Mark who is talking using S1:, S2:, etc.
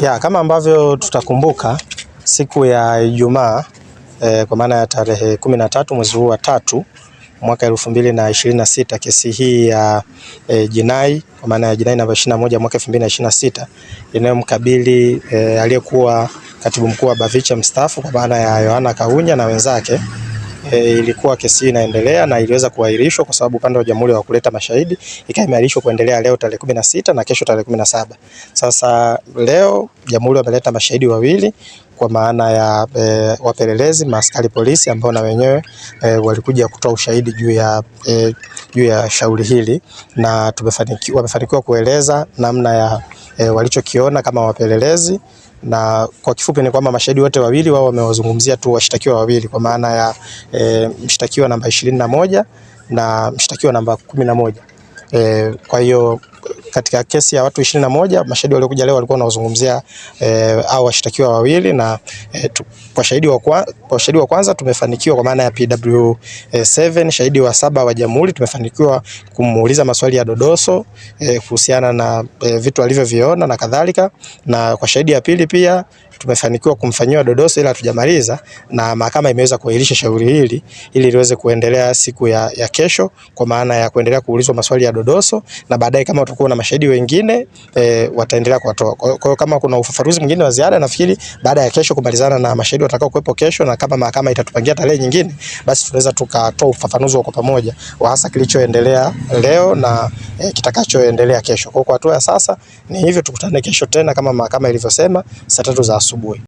S1: Kama ambavyo tutakumbuka siku ya Ijumaa kwa maana ya tarehe 13 mwezi huu wa 3 mwaka 2026, kesi hii ya jinai kwa maana ya jinai namba 21 mwaka 2026 inayomkabili aliyekuwa katibu mkuu wa Bavicha mstaafu kwa maana ya Yohana Kahunya na wenzake. Ilikuwa kesi inaendelea na iliweza kuahirishwa kwa sababu upande wa jamhuri wa kuleta mashahidi, ikaahirishwa kuendelea leo tarehe 16 na kesho tarehe 17. Sasa leo jamhuri wameleta mashahidi wawili kwa maana ya wapelelezi, maaskari polisi ambao na wenyewe walikuja kutoa ushahidi juu ya shauri hili, na wamefanikiwa kueleza namna ya walichokiona kama wapelelezi. Na kwa kifupi ni kwamba mashahidi wote wawili wao wamewazungumzia tu washtakiwa wawili kwa maana ya mshtakiwa namba 21 na mshtakiwa namba 11. Kwa hiyo katika kesi ya watu 21 mashahidi waliokuja leo walikuwa wanazungumzia au washtakiwa wawili, na kwa shahidi wa kwanza tumefanikiwa kwa maana ya PW7 shahidi wa 7 wa jamhuri tumefanikiwa kumuuliza maswali ya dodoso kuhusiana na vitu alivyoviona na kadhalika, na kwa shahidi ya pili pia tumefanikiwa kumfanyia dodoso ila hatujamaliza, na mahakama imeweza kuahirisha shauri hili ili liweze kuendelea siku ya kesho kwa maana ya kuendelea kuulizwa maswali ya dodoso, na baadaye kama tutakuwa na mashahidi wengine wataendelea kuwatoa. Kwa hiyo kama kuna ufafanuzi mwingine wa ziada, nafikiri baada ya kesho kumalizana na mashahidi watakao kuwepo kesho, na kama mahakama itatupangia tarehe nyingine, basi tunaweza tukatoa ufafanuzi kwa pamoja wa hasa kilichoendelea leo na kitakachoendelea kesho. Kwa hatua ya sasa ni hivyo, tukutane kesho tena kama mahakama ilivyosema saa 3 za asubuhi.